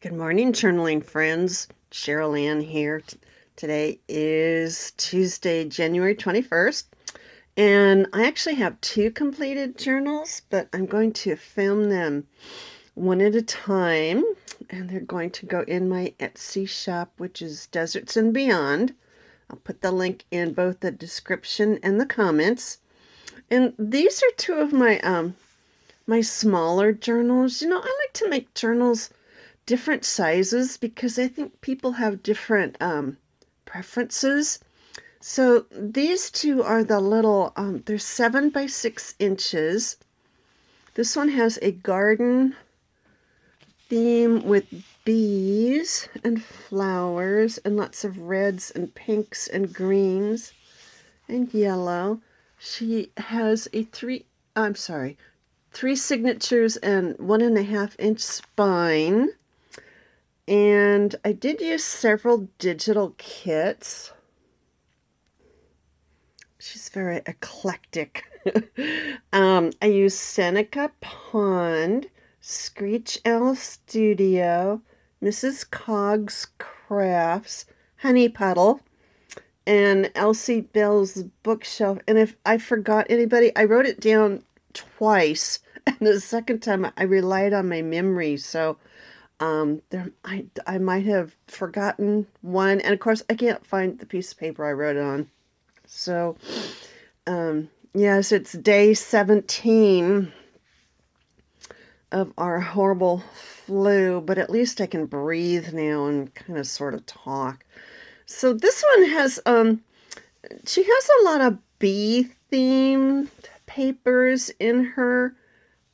Good morning, journaling friends. Cheryl Ann here. Today is Tuesday, January 21st, and I actually have two completed journals, but I'm going to film them one at a time, and they're going to go in my Etsy shop, which is Deserts and Beyond. I'll put the link in both the description and the comments. And these are two of my smaller journals. I like to make journals different sizes because I think people have different preferences. So these two are the little, they're 7 by 6 inches. This one has a garden theme with bees and flowers and lots of reds and pinks and greens and yellow. She has a three signatures and 1.5 inch spine. And I did use several digital kits. She's very eclectic. I used Seneca Pond, Screech Owl Studio, Mrs. Cog's Crafts, Honey Puddle, and Elsie Bell's Bookshelf. And if I forgot anybody, I wrote it down twice. And the second time I relied on my memory. So I might have forgotten one, and of course I can't find the piece of paper I wrote it on. So, yes, it's day 17 of our horrible flu, but at least I can breathe now and kind of sort of talk. So this one has, she has a lot of bee themed papers in her,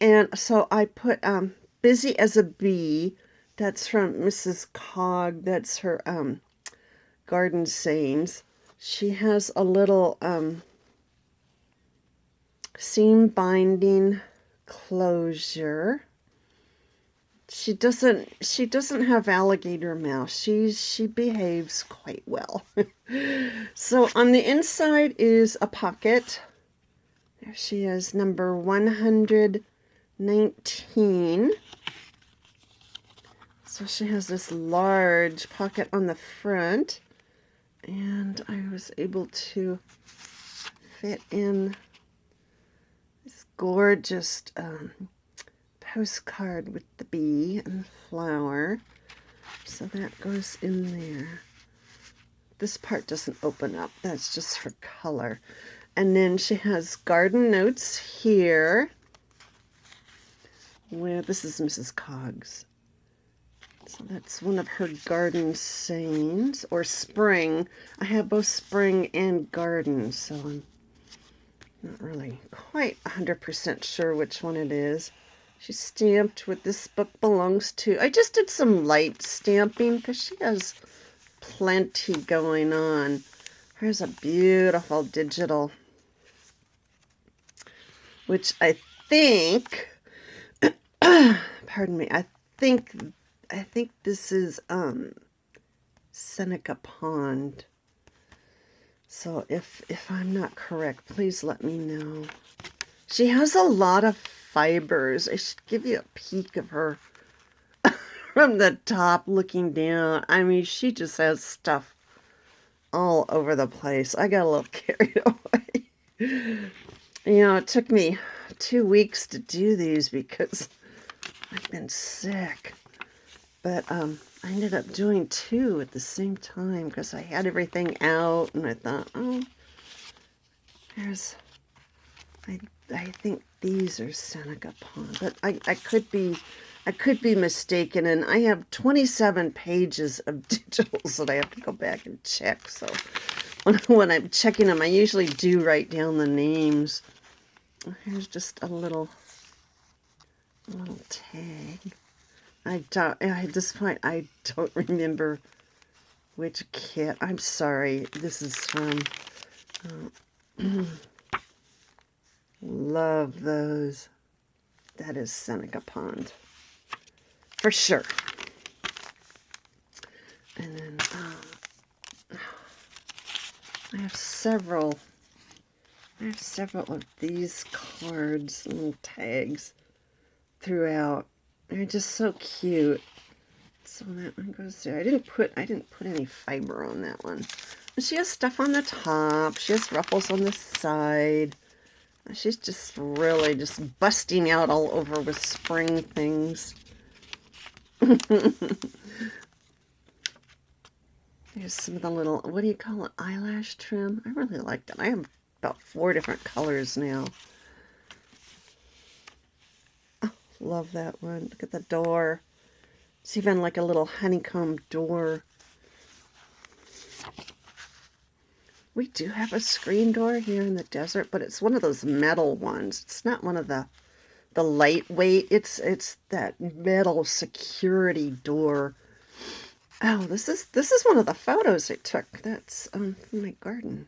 and so I put Busy as a Bee. That's from Mrs. Cog. That's her garden sayings. She has a little seam binding closure. She doesn't have alligator mouth. She behaves quite well. So on the inside is a pocket. There she is, number 119. So she has this large pocket on the front, and I was able to fit in this gorgeous postcard with the bee and flower. So that goes in there. This part doesn't open up. That's just for color. And then she has garden notes here. Where this is Mrs. Cog's. So that's one of her garden sayings, or spring. I have both spring and garden, so I'm not really quite 100% sure which one it is. She's stamped with "This book belongs to." I just did some light stamping because she has plenty going on. Here's a beautiful digital, which I think, pardon me, I think this is Seneca Pond. So if I'm not correct, please let me know. She has a lot of fibers. I should give you a peek of her from the top looking down. I mean, she just has stuff all over the place. I got a little carried away. It took me 2 weeks to do these because I've been sick. But I ended up doing two at the same time because I had everything out, and I thought, oh, I think these are Seneca Pond, but I could be mistaken, and I have 27 pages of digitals that I have to go back and check. So when I'm checking them, I usually do write down the names. Here's just a little tag. At this point, I don't remember which kit. I'm sorry. This is from, love those. That is Seneca Pond, for sure. And then, I have several of these cards and tags throughout. They're just so cute. So that one goes there. I didn't put any fiber on that one. And she has stuff on the top. She has ruffles on the side. She's just really just busting out all over with spring things. Here's some of the little, what do you call it, eyelash trim. I really like them. I have about 4 different colors now. Oh, love that one. Look at the door. It's even like a little honeycomb door. We do have a screen door here in the desert, but it's one of those metal ones. It's not one of the lightweight. It's that metal security door. Oh, this is one of the photos I took. That's from my garden.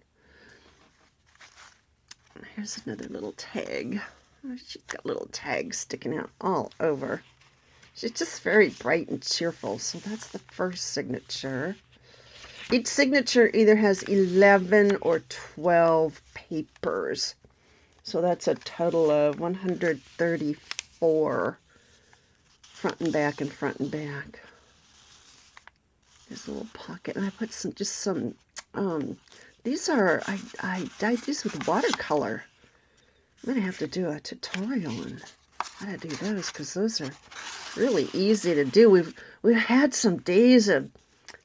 Here's another little tag. Oh, she's got little tags sticking out all over. She's just very bright and cheerful. So that's the first signature. Each signature either has 11 or 12 papers. So that's a total of 134 front and back and front and back. There's a little pocket, and I put some these are, I dyed these with watercolor. I'm going to have to do a tutorial on how to do those, because those are really easy to do. We've had some days of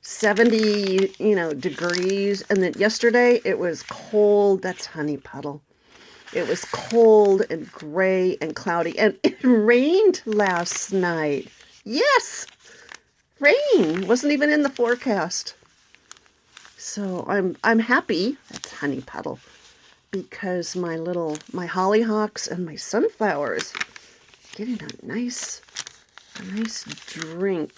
70, degrees, and then yesterday it was cold. That's honey puddle. It was cold and gray and cloudy, and it rained last night. Yes! Rain wasn't even in the forecast. So I'm happy, that's honey puddle, because my hollyhocks and my sunflowers getting a nice drink.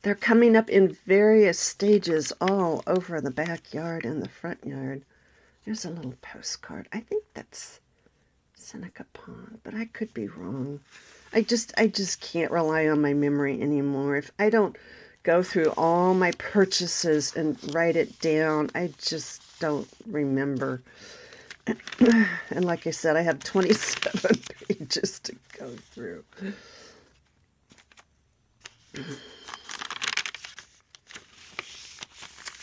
They're coming up in various stages all over the backyard and the front yard. There's a little postcard. I think that's Seneca Pond, but I could be wrong. I just can't rely on my memory anymore. If I don't go through all my purchases and write it down, I just don't remember. And like I said, I have 27 pages to go through.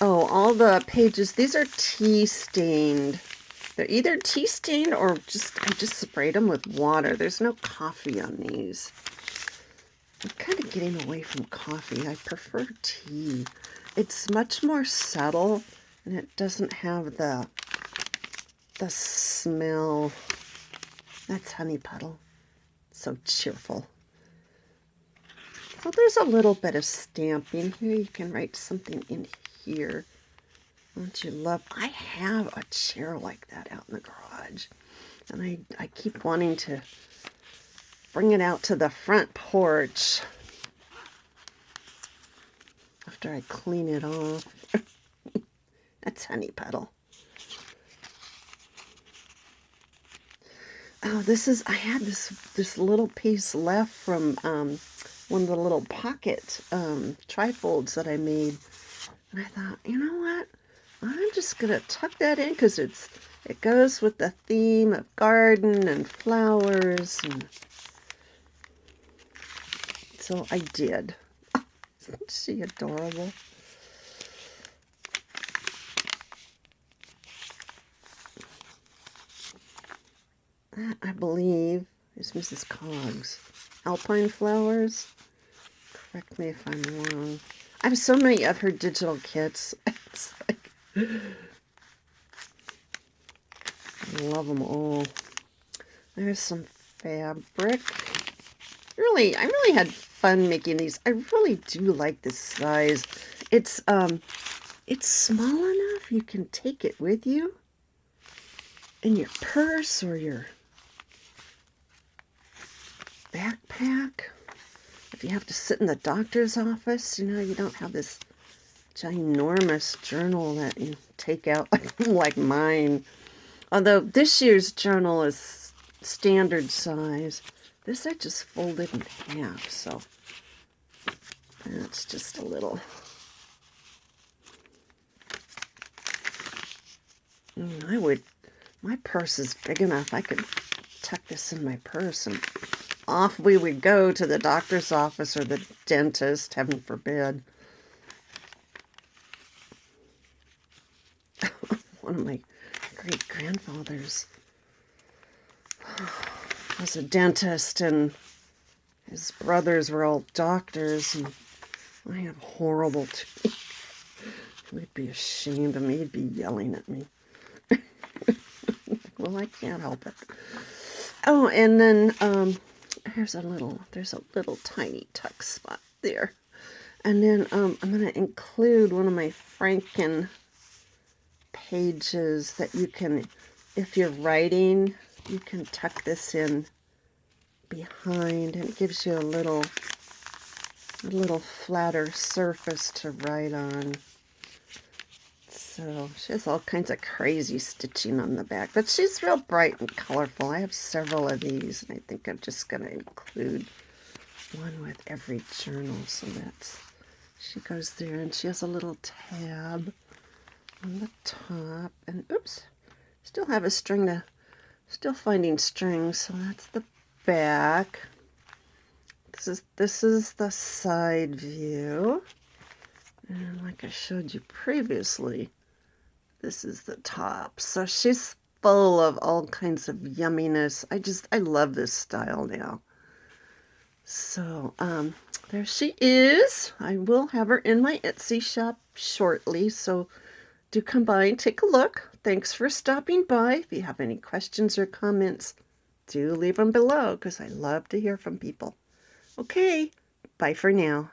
Oh, all the pages, these are tea stained. They're either tea stained or I just sprayed them with water. There's no coffee on these. I'm kind of getting away from coffee. I prefer tea. It's much more subtle, and it doesn't have the smell. That's honey puddle. So cheerful. So there's a little bit of stamping here. You can write something in here. Don't you love? I have a chair like that out in the garage, and I keep wanting to bring it out to the front porch after I clean it off. That's honey puddle. Oh, I had this little piece left from one of the little pocket trifolds that I made, and I thought, you know what? I'm just gonna tuck that in because it goes with the theme of garden and flowers, and so I did. Isn't she adorable? That, I believe, is Mrs. Coggs. Alpine flowers. Correct me if I'm wrong. I have so many of her digital kits. It's like, I love them all. There's some fabric. I really had fun making these. I really do like this size. It's small enough you can take it with you in your purse or your backpack. If you have to sit in the doctor's office, you don't have this ginormous journal that you take out like mine. Although this year's journal is standard size. This I just folded in half, so that's just a little. My purse is big enough. I could tuck this in my purse and off we would go to the doctor's office or the dentist, heaven forbid. One of my great-grandfathers was a dentist, and his brothers were all doctors, and I have horrible teeth. He'd be ashamed of me. He'd be yelling at me. Well, I can't help it. Oh, and then there's a little tiny tuck spot there. And then I'm going to include one of my Franken pages that you can, if you're writing, you can tuck this in behind, and it gives you a little flatter surface to write on. So she has all kinds of crazy stitching on the back, but she's real bright and colorful. I have several of these, and I think I'm just going to include one with every journal. So that's, she goes there, and she has a little tab on the top, and oops, still have a string to, still finding strings. So that's the back. This is the side view, and like I showed you previously, this is the top. So she's full of all kinds of yumminess. I love this style now. So there she is. I will have her in my Etsy shop shortly, so do come by and take a look. Thanks for stopping by. If you have any questions or comments, do leave them below, because I love to hear from people. Okay, bye for now.